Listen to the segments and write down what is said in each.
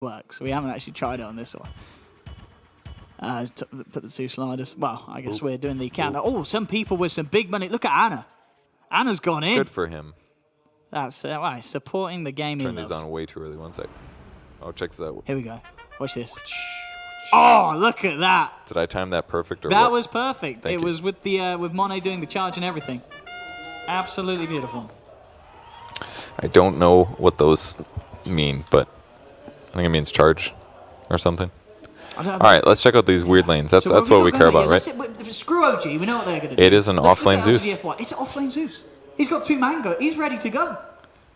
works. We haven't actually tried it on this one. Put the 2 sliders. Well, I guess we're doing the counter. Oh, some people with some big money. Look at Anna. Anna's gone in. Good for him. That's right. Supporting the game. Turn these on way too early. 1 sec. Oh, check this out. Here we go. Watch this. Oh, look at that. Did I time that perfect? Or that what? was perfect. Thank it you. was with the with Monet doing the charge and everything. Absolutely beautiful. I don't know what those mean, but I think it means charge or something. All right, let's check out these weird lanes. That's what we care about, right? Screw OG. We know what they're going to do. It is an offlane Zeus. It's an offlane Zeus. He's got 2 mango. He's ready to go.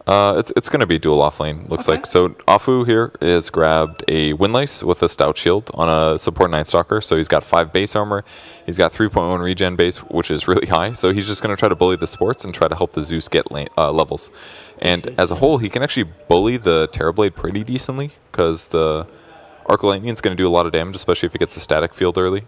It's going to be dual offlane, looks like. So Afu here is grabbed a Windlace with a Stout Shield on a support 9-stalker. So he's got 5 base armor. He's got 3.1 regen base, which is really high. So he's just going to try to bully the sports and try to help the Zeus get levels. And as a whole, he can actually bully the Terrorblade pretty decently because the Arc Lightning is going to do a lot of damage, especially if he gets a static field early.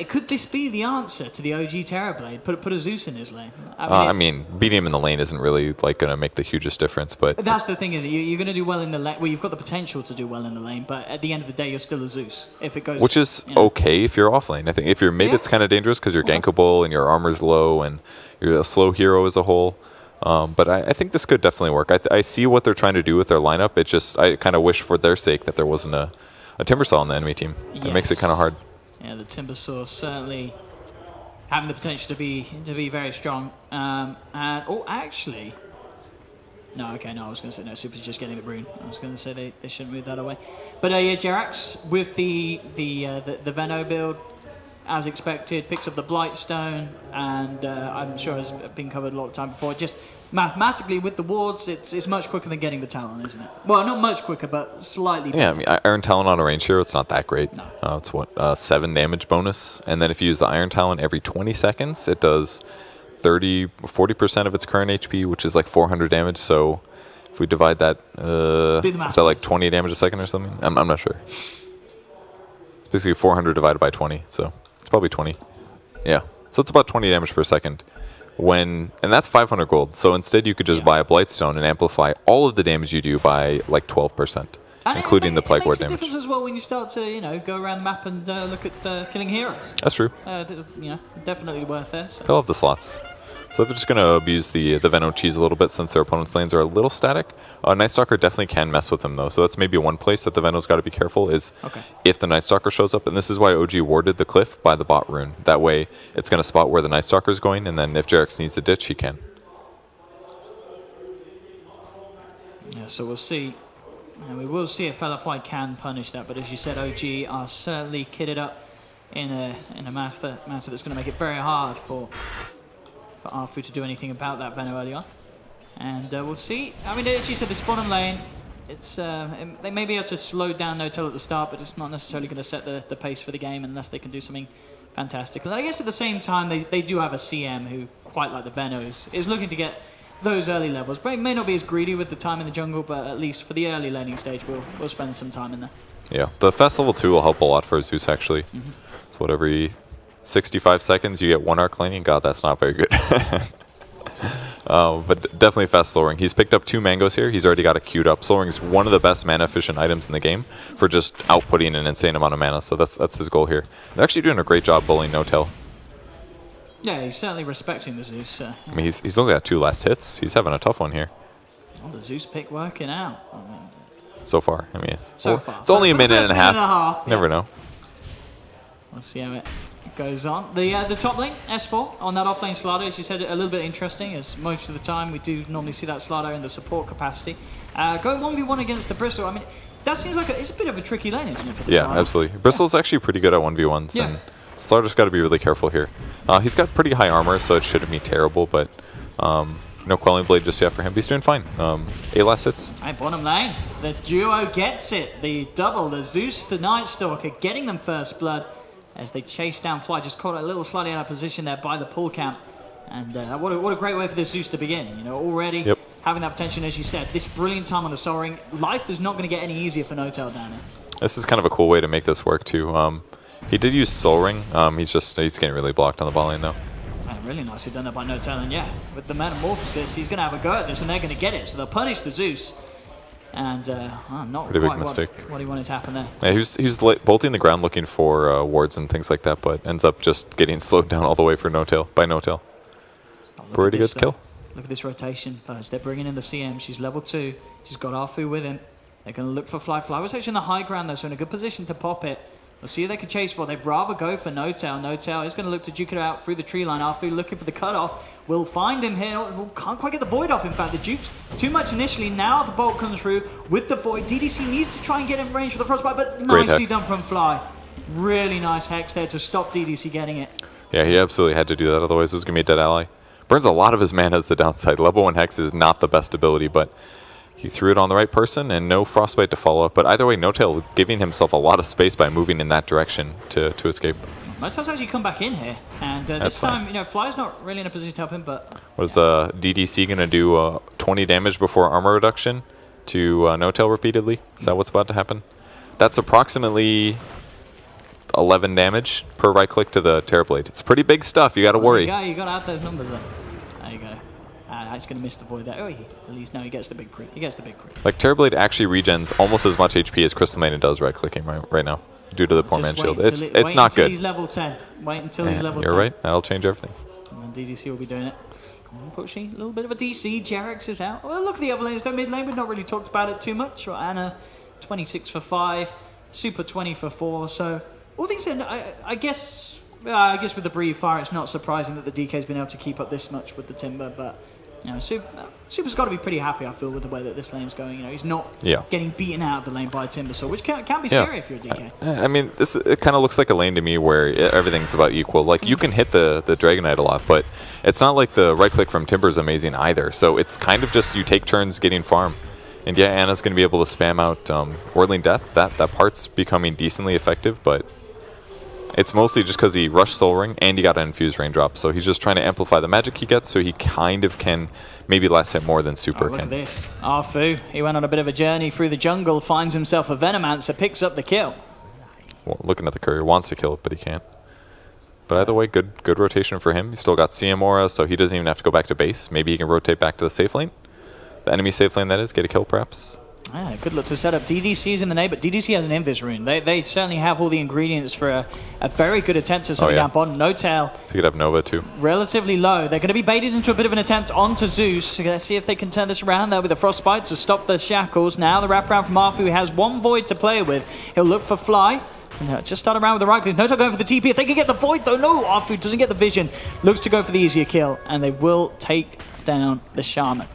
Could this be the answer to the OG Terrorblade? Put a Zeus in his lane. I mean, beating him in the lane isn't really going to make the hugest difference, but that's the thing, is you're going to do well in the lane. Well, you've got the potential to do well in the lane, but at the end of the day, you're still a Zeus. If it goes, which is okay if you're off lane. I think if you're mid, it's kind of dangerous because you're gankable and your armor's low and you're a slow hero as a whole. But I think this could definitely work. I see what they're trying to do with their lineup. It just I kind of wish for their sake that there wasn't a Timbersaw on the enemy team. It makes it kind of hard. Yeah, the Timbersaw certainly having the potential to be very strong. Actually, no, I was going to say no. Super's just getting the rune. I was going to say they shouldn't move that away. But yeah, Jerax with the Veno build, as expected, picks up the Blightstone, and I'm sure has been covered a lot of time before. Just mathematically with the wards, it's much quicker than getting the Talon, isn't it? Well, not much quicker, but slightly better. Yeah, I mean, Iron Talon on a range hero, it's not that great. No. It's what, 7 damage bonus, and then if you use the Iron Talon every 20 seconds, it does 40% of its current HP, which is like 400 damage. So if we divide that, is that like 20 damage a second or something? I'm not sure. It's basically 400 divided by 20, so it's probably 20. Yeah, so it's about 20 damage per second. And that's 500 gold. So instead, you could just buy a Blightstone and amplify all of the damage you do by like 12%, including the Plague Ward damage. It makes a difference as well when you start to go around the map and look at killing heroes. That's true. Definitely worth it. So. They'll have the slots. So they're just going to abuse the Veno cheese a little bit since their opponent's lanes are a little static. Night Stalker definitely can mess with them, though. So that's maybe one place that the Veno's got to be careful is if the Night Stalker shows up. And this is why OG warded the cliff by the bot rune. That way it's going to spot where the Night Stalker's going, and then if Jerax needs a ditch, he can. Yeah, so we'll see. And we will see if Felafly can punish that. But as you said, OG are certainly kitted up in a matter that's going to make it very hard for Afu to do anything about that Veno early on. And we'll see. I mean, as you said, this bottom lane, they may be able to slow down No-Tail at the start, but it's not necessarily going to set the pace for the game unless they can do something fantastic. And I guess at the same time, they do have a CM who, quite like the Veno, is looking to get those early levels. But it may not be as greedy with the time in the jungle, but at least for the early laning stage, we'll spend some time in there. Yeah, the fast level 2 will help a lot for Zeus, actually. It's what, every 65 seconds you get 1 arc laning? God, that's not very good. But definitely fast Soul Ring. He's picked up 2 mangoes here. He's already got it queued up. Soul Ring is one of the best mana efficient items in the game for just outputting an insane amount of mana. So that's his goal here. They're actually doing a great job bullying No-Tail. Yeah, he's certainly respecting the Zeus. I mean, he's only got 2 last hits. He's having a tough one here. Oh, the Zeus pick working out. So far. I mean, it's only a minute and a half. Never know. Let's see how it goes on. The top lane, S4, on that offlane Slido, as you said, a little bit interesting, as most of the time we do normally see that Slido in the support capacity. Going 1v1 against the Bristle, I mean, that seems like it's a bit of a tricky lane, isn't it, for the Slido? Absolutely. Bristle's actually pretty good at 1v1s, and Slido's got to be really careful here. He's got pretty high armor, so it shouldn't be terrible, but no Quelling Blade just yet for him. He's doing fine. 8 last hits. Right, bottom lane, the duo gets it. The double, the Zeus, the Night Stalker, getting them first blood as they chase down Fly. Just caught a little slightly out of position there by the pull count. And what a great way for this Zeus to begin. Already having that potential, as you said, this brilliant time on the Soul Ring. Life is not going to get any easier for No-Tail down here. This is kind of a cool way to make this work, too. He did use Soul Ring. He's getting really blocked on the ball lane, though. Really nicely done that by No-Tail, and with the Metamorphosis, he's going to have a go at this, and they're going to get it. So they'll punish the Zeus. And not Pretty big quite mistake. what he wanted to happen there. Yeah, he was bolting the ground looking for wards and things like that, but ends up just getting slowed down all the way for by no tail. Pretty good kill. Look at this rotation. They're bringing in the CM. She's level 2. She's got Arfu with him. They're going to look for Fly. Fly was actually in the high ground, though, so in a good position to pop it. We'll see if they can chase for. They'd rather go for No Tail. No Tail is going to look to duke it out through the tree line. Arfu looking for the cutoff. We'll find him here. Can't quite get the Void off, in fact. The dupes too much initially. Now the Bolt comes through with the Void. DDC needs to try and get in range for the Frostbite, but nicely done from Fly. Really nice Hex there to stop DDC getting it. Yeah, he absolutely had to do that. Otherwise, it was going to be a dead ally. Burns a lot of his mana as the downside. Level 1 Hex is not the best ability, but he threw it on the right person and no Frostbite to follow up. But either way, No Tail giving himself a lot of space by moving in that direction to escape. No Tail's actually come back in here. And this time, Fly's not really in a position to help him, but... Was DDC going to do 20 damage before armor reduction to No Tail repeatedly? Is that what's about to happen? That's approximately 11 damage per right click to the Terrorblade. It's pretty big stuff. You got to worry. You got to add those numbers up. There you go. He's going to miss the Void there. Oh, at least now he gets the big crit. He gets the big crit. Like, Terrorblade actually regens almost as much HP as Crystal Maiden does right-clicking right now, due to the poor man shield. It's not good. He's level 10. Wait until he's level 10. You're right. That'll change everything. And then DDC will be doing it. Unfortunately, a little bit of a DC. Jarex is out. Well, look at the other lanes. Though mid lane, we've not really talked about it too much. Right, Anna, 26 for 5. Super 20 for 4. So, all things said, I guess with the Breathe Fire, it's not surprising that the DK's been able to keep up this much with the Timber, but... Super's got to be pretty happy, I feel, with the way that this lane's going. He's not getting beaten out of the lane by Timbersaw, which can be scary if you're a DK. I mean, it kind of looks like a lane to me where everything's about equal. Like, you can hit the Dragonite a lot, but it's not like the right-click from Timber is amazing either. So it's kind of just you take turns getting farm. And yeah, Anna's going to be able to spam out Whirling Death. That part's becoming decently effective, but... It's mostly just because he rushed Soul Ring and he got an Infused Raindrop, so he's just trying to amplify the magic he gets so he kind of can maybe last hit more than Super can. Look at this. Arfu, he went on a bit of a journey through the jungle, finds himself a Venomancer, picks up the kill. Well, looking at the courier, wants to kill it, but he can't. But either way, good rotation for him. He's still got CM Aura, so he doesn't even have to go back to base. Maybe he can rotate back to the safe lane. The enemy safe lane, that is. Get a kill, perhaps. Yeah, good look to set up. DDC's in the nade, but DDC has an Invis rune. They certainly have all the ingredients for a very good attempt to settle down bottom. No Tail. So you could have Nova too. Relatively low. They're going to be baited into a bit of an attempt onto Zeus. So let's see if they can turn this around there with the Frostbite to stop the shackles. Now the wraparound from Arfu, who has one Void to play with. He'll look for Fly. And just start around with the right click. No Tail going for the TP. If they can get the Void though, no, Arfu doesn't get the vision. Looks to go for the easier kill, and they will take down the Shaman.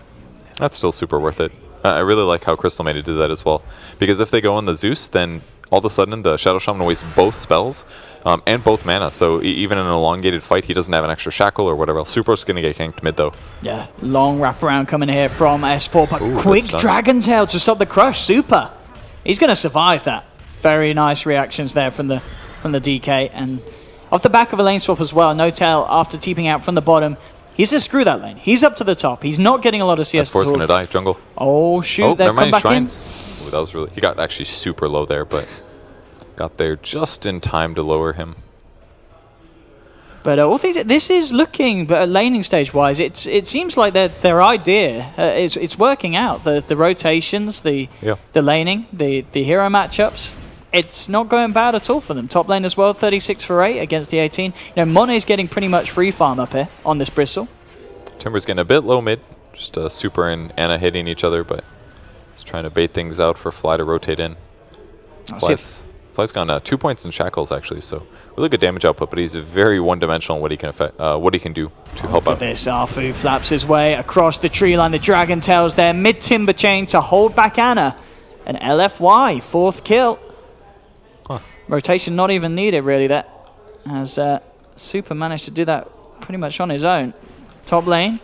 That's still super worth it. I really like how Crystal Maiden did that as well. Because if they go on the Zeus, then all of a sudden the Shadow Shaman wastes both spells and both mana. So even in an elongated fight, he doesn't have an extra shackle or whatever else. Super's going to get ganked mid though. Yeah, long wraparound coming here from S4, but quick Dragon Tail to stop the crush. Super. He's going to survive that. Very nice reactions there from the DK. And off the back of a lane swap as well, No Tail after TPing out from the bottom. He says screw that lane. He's up to the top. He's not getting a lot of CS. S4's going to die. Jungle. Oh, shoot. They've come back in. Ooh, that was really... He got actually super low there, but got there just in time to lower him. But all things, this is looking, but laning stage-wise, it seems like their idea it's working out. The rotations, the laning, the hero matchups. It's not going bad at all for them. Top lane as well, 36 for 8 against the 18. Mone's getting pretty much free farm up here on this Bristle. Timber's getting a bit low mid. Just Super and Anna hitting each other, but he's trying to bait things out for Fly to rotate in. Fly's gone 2 points in shackles, actually, so really good damage output, but he's very one-dimensional in what he can do to help out. Look at this, Arfu flaps his way across the tree line. The Dragon Tail's there, mid-timber chain to hold back Anna. And LFY, 4th kill. Rotation not even needed, really, that. As Super managed to do that pretty much on his own. Top lane.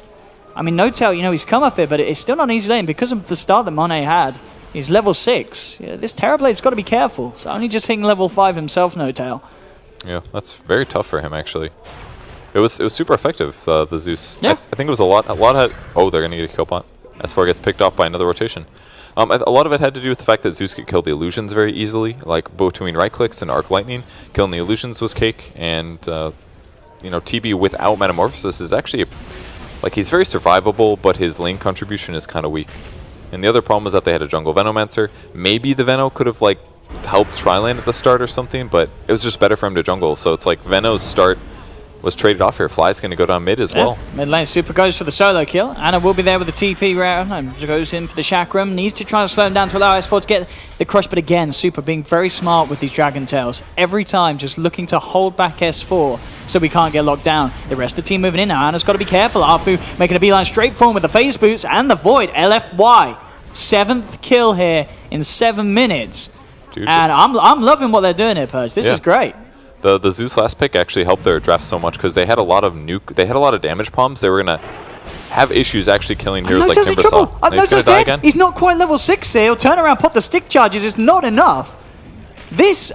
I mean, No Tail, he's come up here, but it's still not an easy lane because of the start that Monet had. He's level 6. Yeah, this Terrorblade's got to be careful. So only just hitting level 5 himself, No Tail. Yeah, that's very tough for him, actually. It was super effective, the Zeus. Yeah. I think it was a lot had... Oh, they're going to get a kill pot. S4 gets picked off by another rotation. A lot of it had to do with the fact that Zeus could kill the illusions very easily, like between right clicks and arc lightning. Killing the illusions was cake, and TB without metamorphosis is actually like he's very survivable, but his lane contribution is kind of weak. And the other problem was that they had a jungle Venomancer. Maybe the Veno could have like helped Tryland at the start or something, but it was just better for him to jungle. So it's like Veno's start was traded off here. Fly's going to go down mid as well. Mid lane, Super goes for the solo kill. Anna will be there with the TP round and goes in for the chakram. Needs to try and slow him down to allow S4 to get the crush, but again, Super being very smart with these Dragon Tails. Every time just looking to hold back S4 so we can't get locked down. The rest of the team moving in now. Anna's got to be careful. Arfu making a beeline straight for him with the phase boots and the Void. LFY, 7th kill here in 7 minutes. Dude, and I'm loving what they're doing here, Purge. This is great. The Zeus last pick actually helped their draft so much because they had a lot of damage bombs. They were gonna have issues actually killing heroes like Timbersaw. He's gonna die again. He's not quite level 6 here. He'll turn around, put the stick charges. It's not enough. This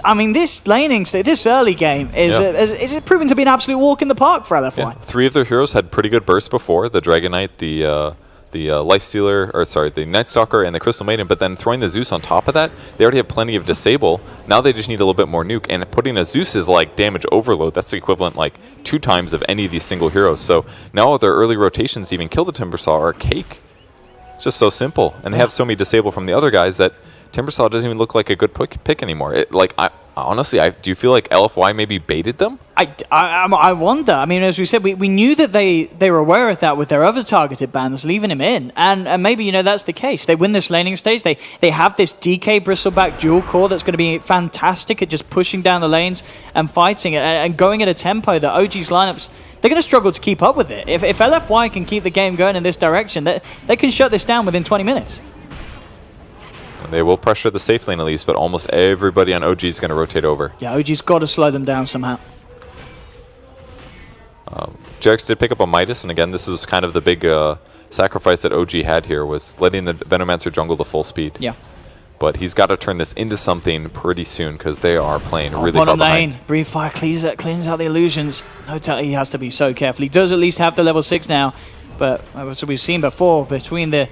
laning state, this early game is it proven to be an absolute walk in the park for LFY. Yeah. 3 of their heroes had pretty good bursts before: the Dragon Knight, the Lifestealer, or sorry, the Night Stalker and the Crystal Maiden, but then throwing the Zeus on top of that, they already have plenty of disable. Now they just need a little bit more nuke, and putting a Zeus is like damage overload. That's the equivalent like 2 times of any of these single heroes. So now their early rotations even kill the Timbersaw are cake. It's just so simple, and they have so many disable from the other guys that Timbersaw doesn't even look like a good pick anymore. Honestly, do you feel like LFY maybe baited them? I wonder. I mean, as we said, we knew that they were aware of that with their other targeted bans, leaving him in. And maybe, that's the case. They win this laning stage. They have this DK Bristleback dual core that's going to be fantastic at just pushing down the lanes and fighting and going at a tempo that OG's lineups, they're going to struggle to keep up with it. If LFY can keep the game going in this direction, they can shut this down within 20 minutes. They will pressure the safe lane at least, but almost everybody on OG is going to rotate over. Yeah, OG's got to slow them down somehow. Jarex did pick up a Midas, and again, this is kind of the big sacrifice that OG had here, was letting the Venomancer jungle to full speed. Yeah. But he's got to turn this into something pretty soon, because they are playing really far behind. Breathe Fire cleans out the illusions. No doubt he has to be so careful. He does at least have the level 6 now, but as we've seen before, between the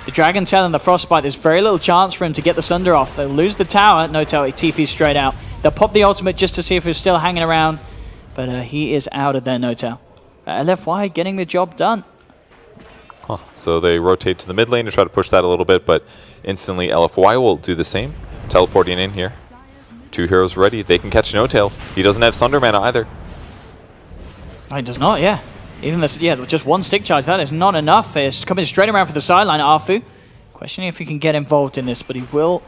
Dragon Tail and the Frostbite, there's very little chance for him to get the Sunder off. They'll lose the tower. No tower, he TP's straight out. They'll pop the ultimate just to see if he's still hanging around, but he is out of there, no tower. LFY getting the job done. So they rotate to the mid lane to try to push that a little bit, but instantly LFY will do the same, teleporting in here. 2 heroes ready. They can catch No Tail. He doesn't have Sunder mana either. He does not, yeah. Even this, just 1 stick charge, that is not enough. It's coming straight around for the sideline. Arfu questioning if he can get involved in this, but he will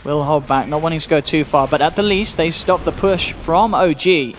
hold back, not wanting to go too far. But at the least, they stop the push from OG.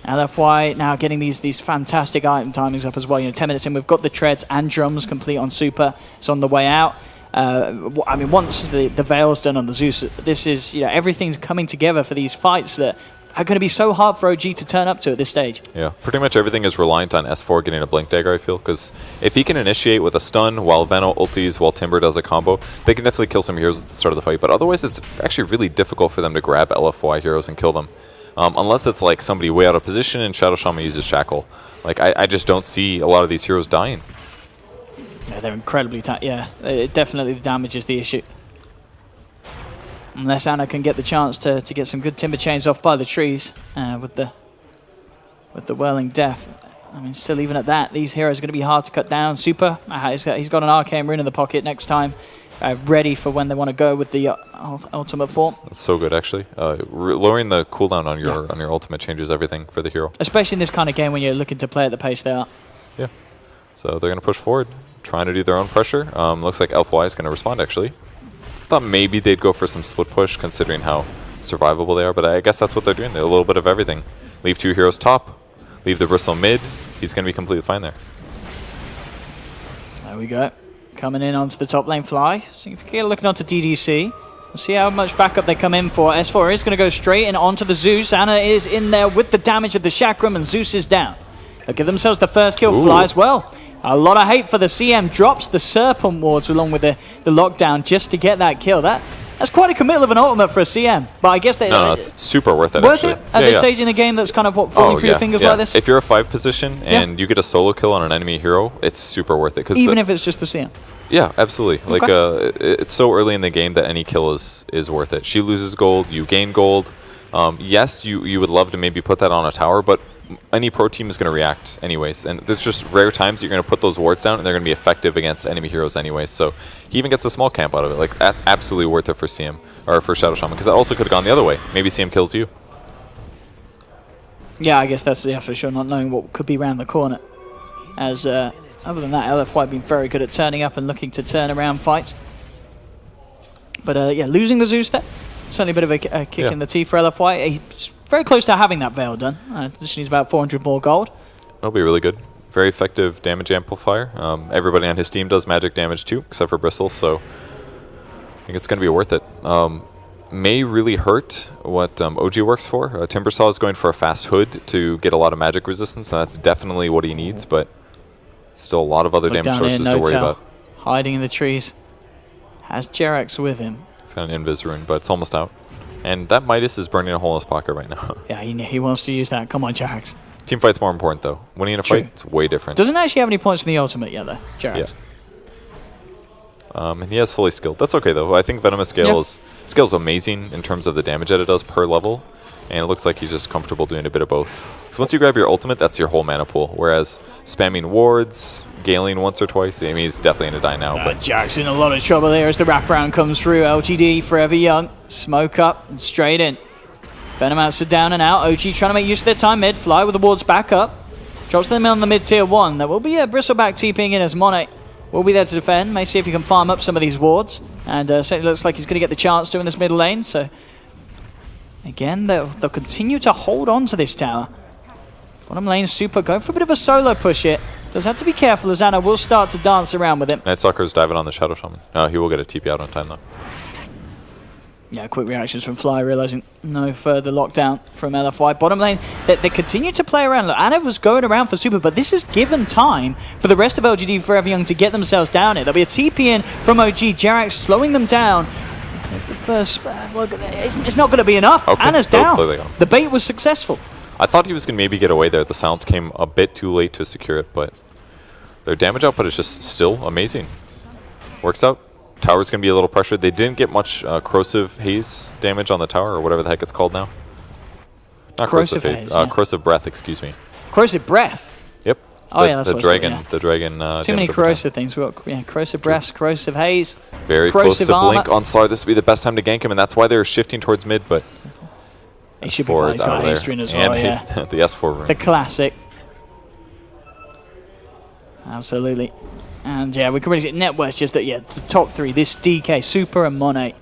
LFY now getting these fantastic item timings up as well. 10 minutes in, we've got the treads and drums complete on Super. It's on the way out. I mean, once the Veil's done on the Zeus, this is, everything's coming together for these fights that are going to be so hard for OG to turn up to at this stage. Yeah, pretty much everything is reliant on S4 getting a Blink Dagger, I feel, because if he can initiate with a stun while Veno ultis, while Timber does a combo, they can definitely kill some heroes at the start of the fight, but otherwise it's actually really difficult for them to grab LFY heroes and kill them. Unless it's like somebody way out of position and Shadow Shaman uses Shackle. Like, I just don't see a lot of these heroes dying. Yeah, they're incredibly tight. Yeah, definitely the damage is the issue. Unless Anna can get the chance to get some good timber chains off by the trees with the Whirling Death. I mean, still even at that, these heroes are going to be hard to cut down. Super, he's got an Arcane Rune in the pocket next time, ready for when they want to go with the ultimate form. That's so good, actually. Lowering the cooldown on your ultimate changes everything for the hero. Especially in this kind of game when you're looking to play at the pace they are. Yeah. So they're going to push forward, trying to do their own pressure. Looks like LFY is going to respond, actually. Thought maybe they'd go for some split push considering how survivable they are, but I guess that's what they're doing. They're a little bit of everything. Leave 2 heroes top, leave the Bristle mid. He's going to be completely fine there. There we go. Coming in onto the top lane Fly. See if we get looking onto DDC. We'll see how much backup they come in for. S4 is going to go straight in onto the Zeus. Anna is in there with the damage of the Chakram, and Zeus is down. They'll give themselves the first kill. Ooh. Fly as well. A lot of hate for the CM. Drops the Serpent Wards along with the lockdown just to get that kill. That's quite a committal of an ultimate for a CM. But I guess no, it's super worth it. Worth it at this stage in the game. That's kind of what falling through your fingers like this. If you're a 5 position and you get a solo kill on an enemy hero, it's super worth it. Even if it's just the CM. Yeah, absolutely. Like it's so early in the game that any kill is worth it. She loses gold, you gain gold. Yes, you would love to maybe put that on a tower, but any pro team is going to react anyways. And there's just rare times you're going to put those wards down and they're going to be effective against enemy heroes anyways. So he even gets a small camp out of it. Like, that's absolutely worth it for CM, or for Shadow Shaman, because that also could have gone the other way. Maybe CM kills you. Yeah, I guess that's for sure, not knowing what could be around the corner. As other than that, LFY been very good at turning up and looking to turn around fights. But yeah, losing the Zeus there, certainly a bit of a kick in the teeth for LFY. He's very close to having that Veil done. Just needs about 400 more gold. That'll be really good. Very effective damage amplifier. Everybody on his team does magic damage too, except for Bristle, so I think it's going to be worth it. May really hurt what OG works for. Timbersaw is going for a fast hood to get a lot of magic resistance, and that's definitely what he needs, but still a lot of other damage sources to worry about. Hiding in the trees. Has Jerax with him. It's got an Invis rune, but it's almost out. And that Midas is burning a hole in his pocket right now. Yeah, he wants to use that. Come on, Jerax. Team fight's more important, though. Winning a fight, it's way different. Doesn't actually have any points in the ultimate yet, though, Jerax. Yeah. And he has fully skilled. That's okay, though. I think Venomous scales amazing in terms of the damage that it does per level. And it looks like he's just comfortable doing a bit of both. Because once you grab your ultimate, that's your whole mana pool. Whereas spamming wards, galing once or twice, I mean, he's definitely going to die now. But Jack's in a lot of trouble there as the wraparound comes through. LGD forever young. Smoke up and straight in. Venomancer down and out. OG trying to make use of their time mid. Fly with the wards back up. Drops them on the mid tier 1. There will be a Bristleback TPing in as Monet will be there to defend. May see if he can farm up some of these wards. And certainly looks like he's going to get the chance to in this middle lane. So again, they'll continue to hold on to this tower. Bottom lane super going for a bit of a solo push here. Does have to be careful as Anna will start to dance around with him. Nightstalker's diving on the Shadow Shaman. He will get a TP out on time though. Yeah, quick reactions from Fly, realizing no further lockdown from LFY. Bottom lane, they continue to play around. Look, Anna was going around for super, but this is given time for the rest of LGD Forever Young to get themselves down here. There'll be a TP in from OG. Jerax slowing them down. The first, it's not going to be enough. Okay. Anna's down. The bait was successful. I thought he was going to maybe get away there. The sounds came a bit too late to secure it, but their damage output is just still amazing. Works out. Tower's going to be a little pressured. They didn't get much corrosive haze damage on the tower, or whatever the heck it's called now. Not corrosive haze. Yeah. Corrosive breath, excuse me. Corrosive breath? Yep. Oh, yeah, that's the what dragon. it's called, The dragon. too many corrosive things. We've got corrosive breaths, corrosive haze. Very close to blink on Slar. This would be the best time to gank him, and that's why they're shifting towards mid, but he should be fine. He's got haste rune as well, yeah. The S4 rune. The classic. Absolutely. And yeah, we can really see net worth just that, the top three, this DK, Super and Monet,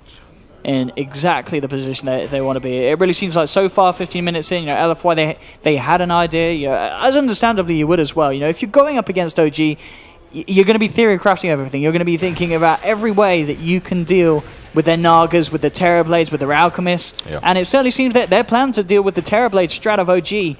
in exactly the position they want to be. It really seems like so far, 15 minutes in, LFY, they had an idea, as understandably you would as well. If you're going up against OG, you're going to be theory crafting everything. You're going to be thinking about every way that you can deal with their Nagas, with the Terrorblades, with their Alchemists. Yep. And it certainly seems that their plan to deal with the Terrorblade strat of OG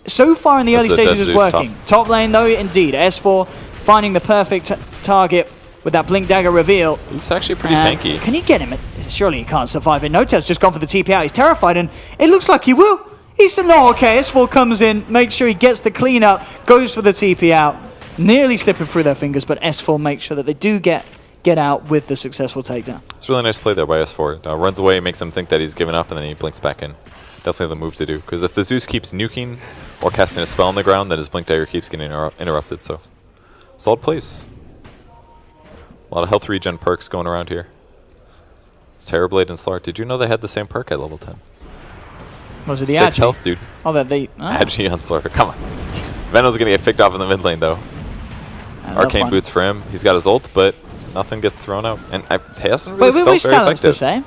so far in the early stages is working. Top lane, though, indeed. S4 finding the perfect target with that Blink Dagger reveal. He's actually pretty tanky. Can he get him? Surely he can't survive it. Notel's just gone for the TP out. He's terrified, and it looks like he will. He said, no, okay. S4 comes in, makes sure he gets the clean up, goes for the TP out. Nearly slipping through their fingers, but S4 makes sure that they do get out with the successful takedown. It's really nice play there by S4. Runs away, makes him think that he's given up, and then he blinks back in. Definitely the move to do, because if the Zeus keeps nuking or casting a spell on the ground, then his Blink Dagger keeps getting interrupted, so solid plays. A lot of health regen perks going around here. It's Terrorblade and Slar. Did you know they had the same perk at level 10? Was it the 6 health, dude. Oh, that they... Agi on Slar. Come on. Venom's going to get picked off in the mid lane, though. Arcane Boots for him. He's got his ult, but nothing gets thrown out. And it hasn't really felt very effective. The same?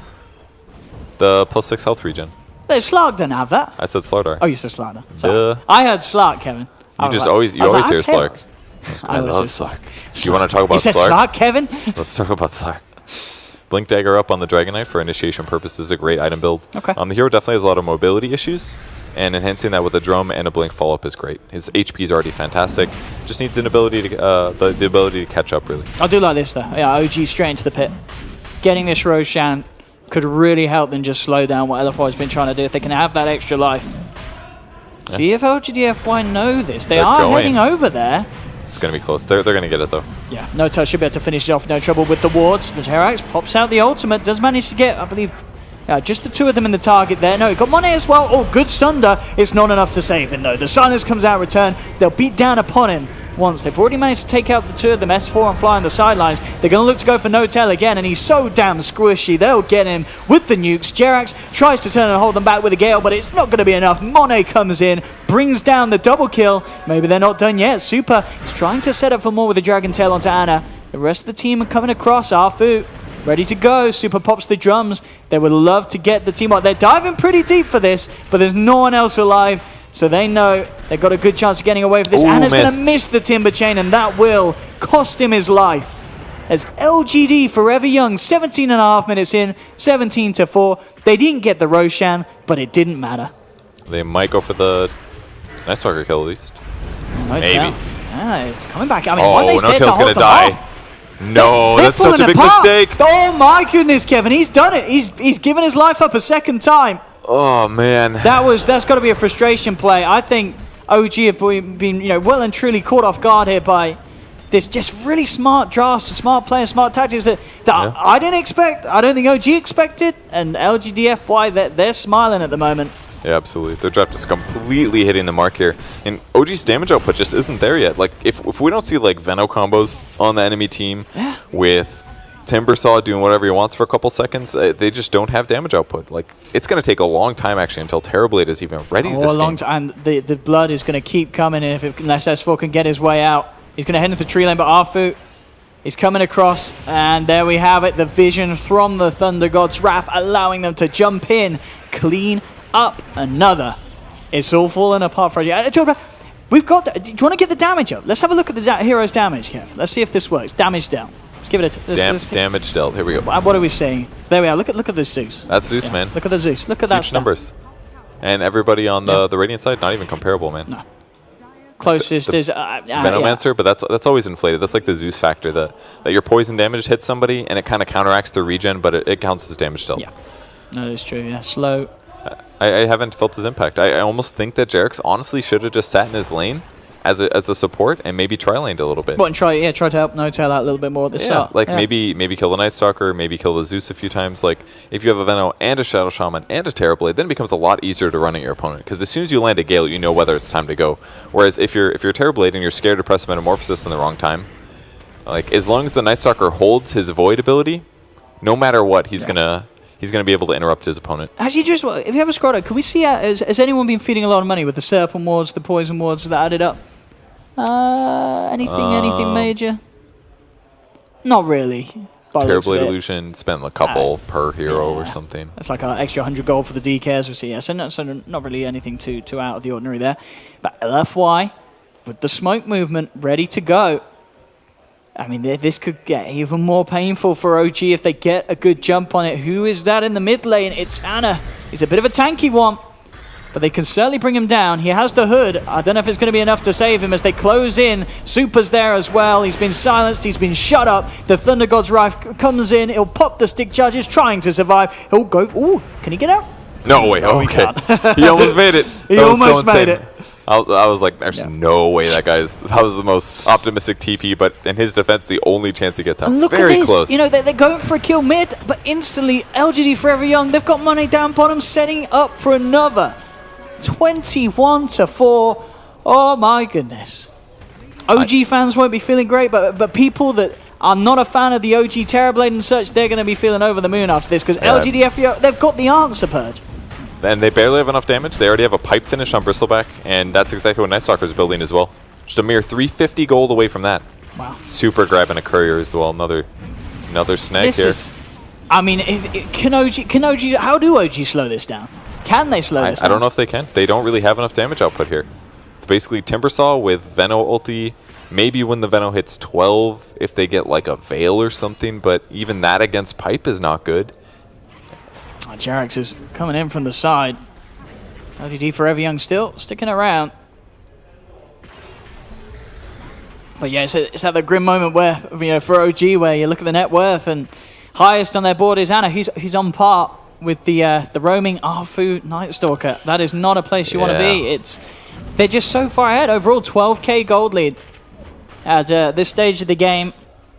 The +6 health regen. But Slark didn't have that. I said Slardar. Oh, you said Slardar. I heard Slark, Kevin. You always hear Slark. I love Slark. Do you want to talk about Slark? You said Slark, Kevin? Let's talk about Slark. Blink Dagger up on the Dragon Knight for initiation purposes is a great item build. Okay. The hero definitely has a lot of mobility issues, and enhancing that with a drum and a blink follow-up is great. His HP is already fantastic. Just needs an ability to the ability to catch up, really. I do like this, though. Yeah, OG straight into the pit. Getting this Roshan could really help them just slow down what LFY has been trying to do if they can have that extra life. Yeah. See if LGD FY know this. They're heading over there. It's going to be close. They're going to get it, though. Yeah, Notel should be able to finish it off. No trouble with the wards. But Jerax pops out the ultimate. Does manage to get, I believe, Just the two of them in the target there. No, he got Monet as well. Oh, good Sunder. It's not enough to save him, though. The silence comes out in return. They'll beat down upon him once. They've already managed to take out the two of them, S4 and Fly on the sidelines. They're going to look to go for No-Tail again, and he's so damn squishy. They'll get him with the nukes. Jerax tries to turn and hold them back with a Gale, but it's not going to be enough. Monet comes in, brings down the double kill. Maybe they're not done yet. Super is trying to set up for more with the Dragon Tail onto Ana. The rest of the team are coming across. Arfu ready to go. Super pops the drums. They would love to get the team out. They're diving pretty deep for this, but there's no one else alive, so they know they've got a good chance of getting away with this. Ooh, Ana's going to miss the Timber Chain, and that will cost him his life. As LGD Forever Young, 17.5 minutes in, 17-4. They didn't get the Roshan, but it didn't matter. They might go for the Night Stalker kill at least. Maybe. It's coming back. I mean, Oh, No-Tail's going to die. No, that's such a big mistake. Oh my goodness, Kevin, he's done it. He's given his life up a second time. Oh man, that's got to be a frustration play. I think OG have been well and truly caught off guard here by this just really smart drafts, smart players, smart tactics that I didn't expect. I don't think OG expected, and LGD FY they're smiling at the moment. Yeah, absolutely. Their draft is completely hitting the mark here. And OG's damage output just isn't there yet. Like, if we don't see, like, Veno combos on the enemy team with Timbersaw doing whatever he wants for a couple seconds, they just don't have damage output. Like, it's going to take a long time, actually, until Terrorblade is even ready this game. A long time. And the blood is going to keep coming unless S4 can get his way out. He's going to head into the tree lane, but Arfu is coming across, and there we have it. The vision from the Thunder God's Wrath, allowing them to jump in, clean up another. It's all falling apart for you. We've got. Do you want to get the damage up? Let's have a look at the hero's damage, Kev. Let's see if this works. Damage down. Let's give it a. Damage dealt. Here we go. What are we seeing? So there we are. Look at this Zeus. That's Zeus, man. Look at the Zeus. Look at that. Huge numbers. And everybody on the Radiant side, not even comparable, man. No. Closest is Venomancer, but that's always inflated. That's like the Zeus factor that your poison damage hits somebody and it kind of counteracts their regen, but it counts as damage dealt. Yeah, that is true. Yeah, slow. I haven't felt his impact. I almost think that Jerax honestly should have just sat in his lane as a support and maybe tri-laned a little bit. But try to help No-Tail out a little bit more at the start. Like maybe kill the Night Stalker, maybe kill the Zeus a few times. Like if you have a Veno and a Shadow Shaman and a Terrorblade, then it becomes a lot easier to run at your opponent. Because as soon as you land a Gale, you know whether it's time to go. Whereas if you're Terrorblade and you're scared to press Metamorphosis in the wrong time, like as long as the Night Stalker holds his Void ability, no matter what, he's gonna be able to interrupt his opponent. Actually, if you have a scroll up, can we see, has anyone been feeding a lot of money with the Serpent wards, the Poison wards that added up? Anything major? Not really. Terrorblade Illusion spent a couple per hero or something. That's like an extra 100 gold for the DKs we see. Yeah, so not really anything too out of the ordinary there. But LFY, with the smoke movement, ready to go. I mean, this could get even more painful for OG if they get a good jump on it. Who is that in the mid lane? It's Ana. He's a bit of a tanky one, but they can certainly bring him down. He has the hood. I don't know if it's going to be enough to save him as they close in. Super's there as well. He's been silenced. He's been shut up. The Thunder God's Wrath comes in. He'll pop the stick charges, trying to survive. He'll go. Ooh, can he get out? No way. No, okay. He almost made it. He almost made it. I was like, there's no way that was the most optimistic TP, but in his defense, the only chance he gets out. Look Very at this. close. They're going for a kill mid, but instantly, LGD Forever Young, they've got money down bottom, setting up for another. 21-4. Oh my goodness. OG fans won't be feeling great, but people that are not a fan of the OG Terrorblade and such, they're going to be feeling over the moon after this, because LGD FY, they've got the answer, Purge. And they barely have enough damage. They already have a pipe finish on Bristleback, and that's exactly what Night Stalker is building as well. Just a mere 350 gold away from that. Wow. Super grabbing a courier as well. Another snag here. I mean, can OG? How do OG slow this down? Can they slow this down? I don't know if they can. They don't really have enough damage output here. It's basically Timbersaw with Veno ulti. Maybe when the Veno hits 12, if they get like a Veil or something, but even that against pipe is not good. Jerax is coming in from the side. LGD Forever Young still sticking around. But yeah, it's at the grim moment where, for OG, where you look at the net worth and highest on their board is Ana. He's on par with the roaming Arfu Night Stalker. That is not a place you want to be. They're just so far ahead. Overall, 12k gold lead at this stage of the game.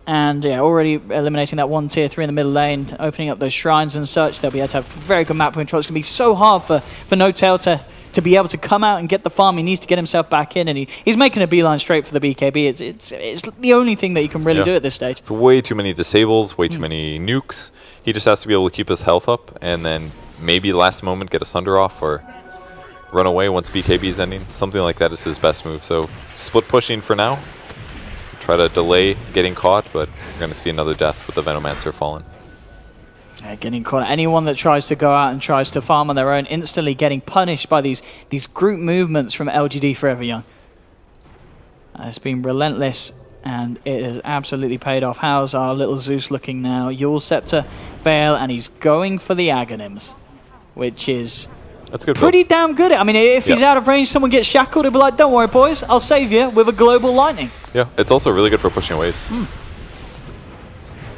And yeah, already eliminating that one tier 3 in the middle lane, opening up those shrines and such. They'll be able to have very good map control. It's going to be so hard for NoTail to be able to come out and get the farm. He needs to get himself back in, and he's making a beeline straight for the BKB. It's the only thing that he can really do at this stage. It's way too many disables, way too many nukes. He just has to be able to keep his health up, and then maybe last moment get a Sunder off or run away once BKB is ending. Something like that is his best move. So split pushing for now. Try to delay getting caught, but we're going to see another death with the Venomancer falling. Yeah, getting caught. Anyone that tries to go out and tries to farm on their own, instantly getting punished by these group movements from LGD Forever Young. It's been relentless, and it has absolutely paid off. How's our little Zeus looking now? Yule Scepter, Veil, and he's going for the Aghanims, which is... That's good. Pretty damn good. I mean, if he's out of range, someone gets shackled, he'll be like, don't worry, boys, I'll save you with a global lightning. Yeah, it's also really good for pushing waves.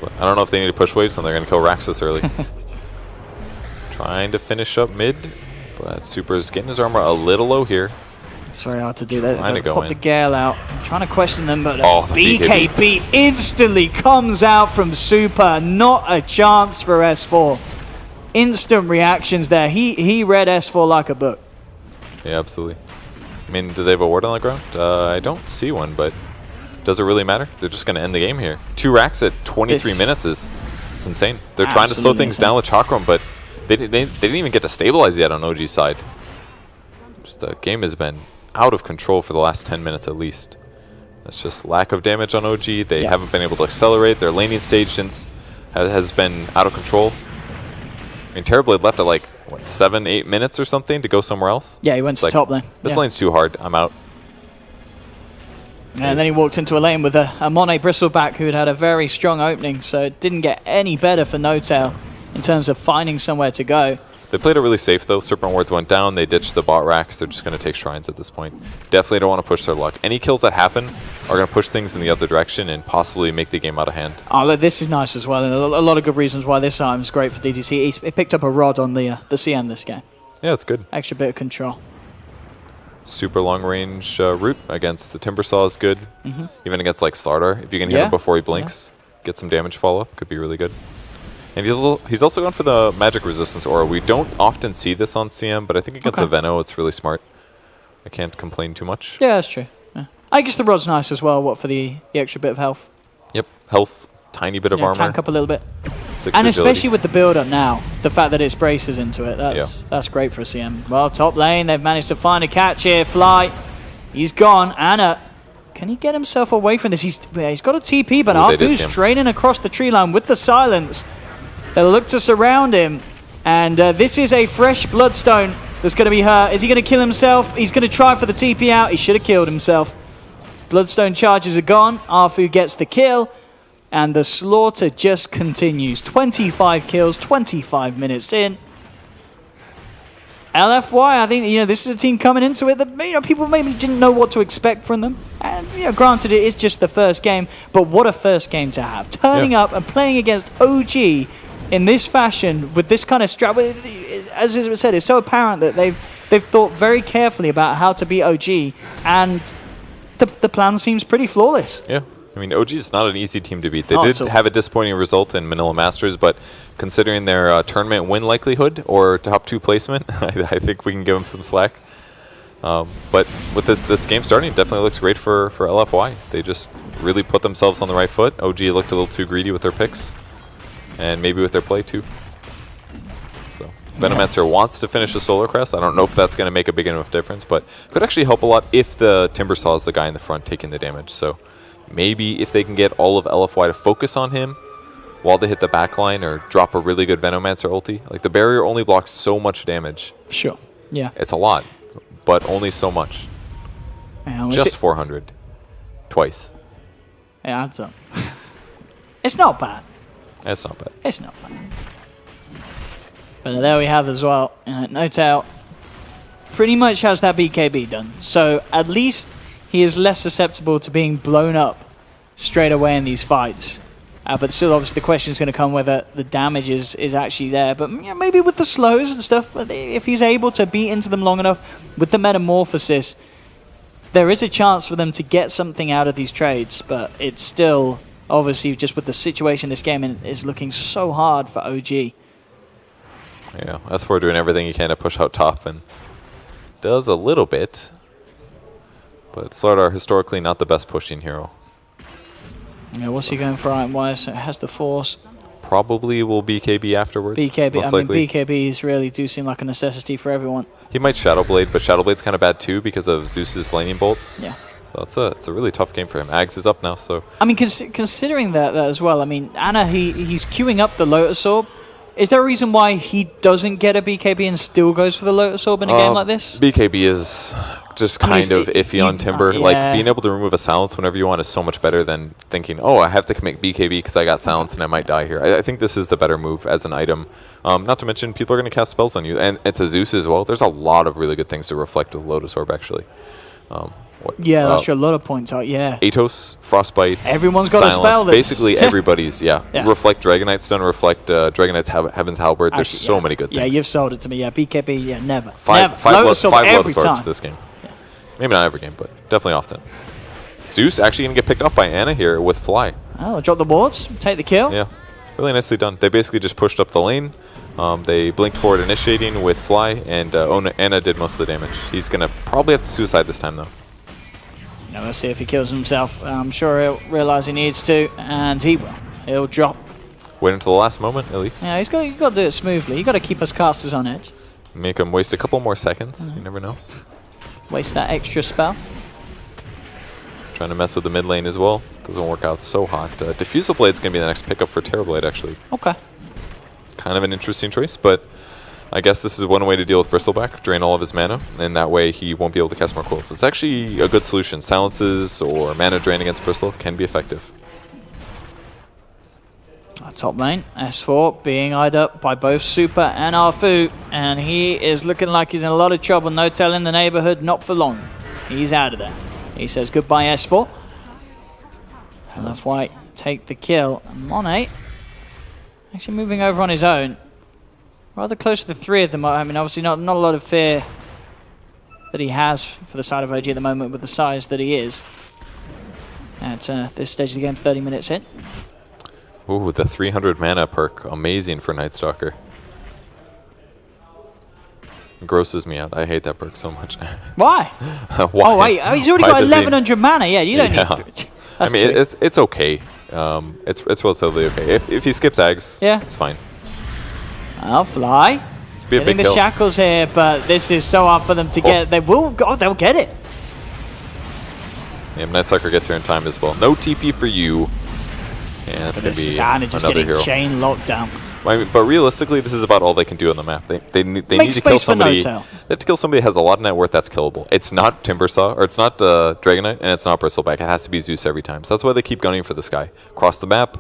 But I don't know if they need to push waves, and they're going to kill Raxus early. Trying to finish up mid, but Super's getting his armor a little low here. It's very hard to do that. Trying to go pop in. the Gale out. I'm trying to question them, but the BKB instantly comes out from Super. Not a chance for S4. Instant reactions there. He read S4 like a book. Yeah, absolutely. I mean, do they have a ward on the ground? I don't see one, but does it really matter? They're just going to end the game here. 2 racks at 23 minutes it's insane. They're trying to slow things down with Chakram, but they didn't even get to stabilize yet on OG's side. Just the game has been out of control for the last 10 minutes at least. That's just lack of damage on OG. They haven't been able to accelerate. Their laning stage since has been out of control. I mean, Terrorblade left at like, what, 7-8 minutes or something to go somewhere else? Yeah, he went to top lane. This lane's too hard. I'm out. And then he walked into a lane with a Monet Bristleback who had a very strong opening, so it didn't get any better for NoTail in terms of finding somewhere to go. They played it really safe, though. Serpent Wards went down. They ditched the bot racks. They're just going to take shrines at this point. Definitely don't want to push their luck. Any kills that happen are going to push things in the other direction and possibly make the game out of hand. Oh, look, this is nice as well. And a lot of good reasons why this item is great for DTC. He picked up a rod on the CM this game. Yeah, it's good. Extra bit of control. Super long range route against the Timbersaw is good. Even against like Slardar, if you can hit him before he blinks, get some damage follow up, could be really good. And he's also gone for the magic resistance aura. We don't often see this on CM, but I think against a Veno, it's really smart. I can't complain too much. Yeah, that's true. Yeah. I guess the rod's nice as well. What for the extra bit of health? Yep, health, tiny bit of armor. Tank up a little bit. 6 and agility. especially with the build up now, the fact that it's braces into it, that's great for a CM. Well, top lane, they've managed to find a catch here. Fly, he's gone. Anna, can he get himself away from this? He's got a TP, but Arfu's draining across the tree line with the silence. They'll look to surround him, and this is a fresh Bloodstone that's going to be hurt. Is he going to kill himself? He's going to try for the TP out. He should have killed himself. Bloodstone charges are gone. Arfu gets the kill, and the slaughter just continues. 25 kills, 25 minutes in. LFY, I think this is a team coming into it that people maybe didn't know what to expect from them. And granted, it is just the first game, but what a first game to have. Turning up and playing against OG in this fashion with this kind of strat. As I said, it's so apparent that they've thought very carefully about how to beat OG, and the plan seems pretty flawless. Yeah. I mean, OG is not an easy team to beat. They did have a disappointing result in Manila Masters, but considering their tournament win likelihood or top 2 placement, I think we can give them some slack. But with this game starting, it definitely looks great for LFY. They just really put themselves on the right foot. OG looked a little too greedy with their picks, and maybe with their play too. So Venomancer wants to finish the Solar Crest. I don't know if that's going to make a big enough difference, but could actually help a lot if the Timbersaw is the guy in the front taking the damage. So maybe if they can get all of LFY to focus on him while they hit the backline or drop a really good Venomancer ulti. Like, the barrier only blocks so much damage. Sure, yeah. It's a lot, but only so much. Just 400. Twice. It adds up. It's not bad. It's not bad. It's not bad. But there we have as well. NoTail pretty much has that BKB done. So at least he is less susceptible to being blown up straight away in these fights. But still, obviously, the question is going to come whether the damage is actually there. But maybe with the slows and stuff, if he's able to beat into them long enough with the Metamorphosis, there is a chance for them to get something out of these trades. But it's still obviously just with the situation this game is looking so hard for OG. Yeah, S4 doing everything he can to push out top, and does a little bit. But Slardar historically not the best pushing hero. Yeah, what's he going for item-wise? So it has the force. Probably will BKB afterwards. BKB, most I mean, likely. BKBs really do seem like a necessity for everyone. He might Shadow Blade, but Shadow Blade's kind of bad too because of Zeus's Lightning Bolt. Yeah. So it's a really tough game for him. Ags is up now, so... I mean, considering that as well, I mean, Anna, he's queuing up the Lotus Orb. Is there a reason why he doesn't get a BKB and still goes for the Lotus Orb in a game like this? BKB is just kind of iffy on Timber. Yeah. Like, being able to remove a silence whenever you want is so much better than thinking, oh, I have to commit BKB because I got silence and I might die here. I think this is the better move as an item. Not to mention, people are going to cast spells on you. And it's a Zeus as well. There's a lot of really good things to reflect with Lotus Orb, actually. Yeah, that's your a lot of points out, yeah. Atos, Frostbite, everyone's got silence. a spell that's Basically everybody's, yeah. Reflect Dragonite Stone, reflect Dragonite's Heaven's Halberd. There's so many good things. Yeah, you've sold it to me. Yeah, BKB, yeah, never. Five Lotus Orbs this game. Yeah. Maybe not every game, but definitely often. Zeus actually going to get picked off by Anna here with Fly. Oh, drop the wards, take the kill. Yeah, really nicely done. They basically just pushed up the lane. They blinked forward initiating with Fly, and Anna did most of the damage. He's going to probably have to suicide this time, though. Now let's see if he kills himself. I'm sure he'll realize he needs to, and he will. He'll drop. Wait until the last moment, at least. Yeah, you've got to do it smoothly. You've got to keep us casters on edge. Make him waste a couple more seconds. You never know. Waste that extra spell. Trying to mess with the mid lane as well. Doesn't work out so hot. Diffusal Blade's going to be the next pickup for Terrorblade, actually. Okay. Kind of an interesting choice, but I guess this is one way to deal with Bristleback. Drain all of his mana, and that way he won't be able to cast more quills. It's actually a good solution. Silences or mana drain against Bristle can be effective. Top lane, S4 being eyed up by both Super and Arfu, and he is looking like he's in a lot of trouble. No telling the neighborhood, not for long. He's out of there. He says goodbye, S4. And that's why take the kill. Monet actually moving over on his own. Rather close to the three of them. I mean, obviously not a lot of fear that he has for the side of OG at the moment with the size that he is. At this stage of the game, 30 minutes in. Ooh, the 300 mana perk. Amazing for Night Stalker. Grosses me out. I hate that perk so much. Why? Why? Oh, wait. Oh, he's already got 1100 mana. Yeah, you don't need... I mean, it's okay. It's relatively okay. If he skips Ags, it's fine. I'll Fly. Getting the shackles here, but this is so hard for them to get. They will go. They'll get it. Yeah, Night Stalker gets here in time as well. No TP for you. Yeah, that's going to be another hero. Chain locked down. But realistically, this is about all they can do on the map. They need to kill somebody. They have to kill somebody that has a lot of net worth that's killable. It's not Timbersaw, or it's not Dragonite, and it's not Bristleback. It has to be Zeus every time. So that's why they keep gunning for this guy. Cross the map,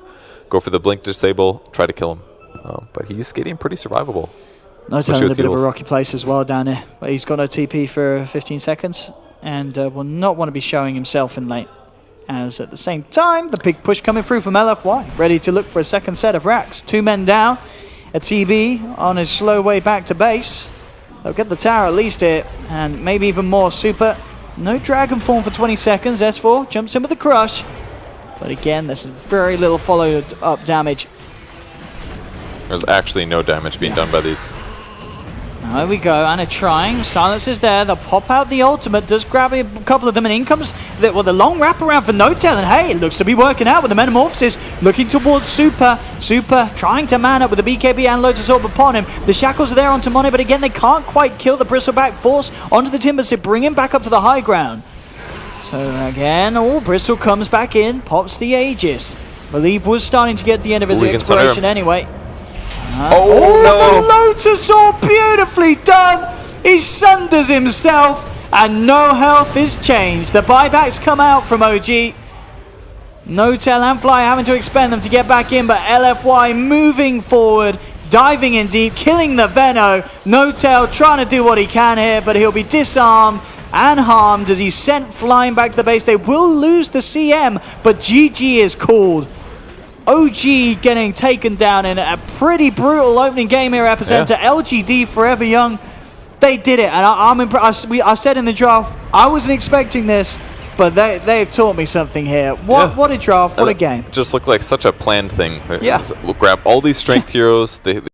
go for the blink disable, try to kill him. But he's getting pretty survivable. No telling, a bit of a rocky place as well down here. But he's got no TP for 15 seconds, and will not want to be showing himself in late. As at the same time, the big push coming through from LFY, ready to look for a second set of racks. 2 men down, a TB on his slow way back to base. They'll get the tower at least here, and maybe even more. Super, no Dragon Form for 20 seconds. S4 jumps in with a crush, but again, there's very little followed-up damage. There's actually no damage being done by these. There we go, Anna trying. Silence is there. They'll pop out the ultimate. Does grab a couple of them, and in comes the long wraparound for No-Tail. And hey, it looks to be working out with the Metamorphosis. Looking towards Super. Super trying to man up with the BKB and Lotus Orb upon him. The shackles are there onto Monet, but again, they can't quite kill the Bristleback. Force onto the Timber to bring him back up to the high ground. So again, Bristle comes back in, pops the Aegis. Believe was starting to get the end of his exploration anyway. No. The Lotus Orb, beautifully done. He sunders himself, and no health is changed. The buybacks come out from OG. No-Tail and Fly having to expend them to get back in, but LFY moving forward, diving in deep, killing the Veno. No-Tail trying to do what he can here, but he'll be disarmed and harmed as he's sent flying back to the base. They will lose the CM, but GG is called. OG getting taken down in a pretty brutal opening game here at Epicenter. LGD Forever Young, they did it, and I'm impressed. I said in the draft, I wasn't expecting this, but they've taught me something here. What a draft, what a game. Just looked like such a planned thing. Yeah. We'll grab all these strength heroes.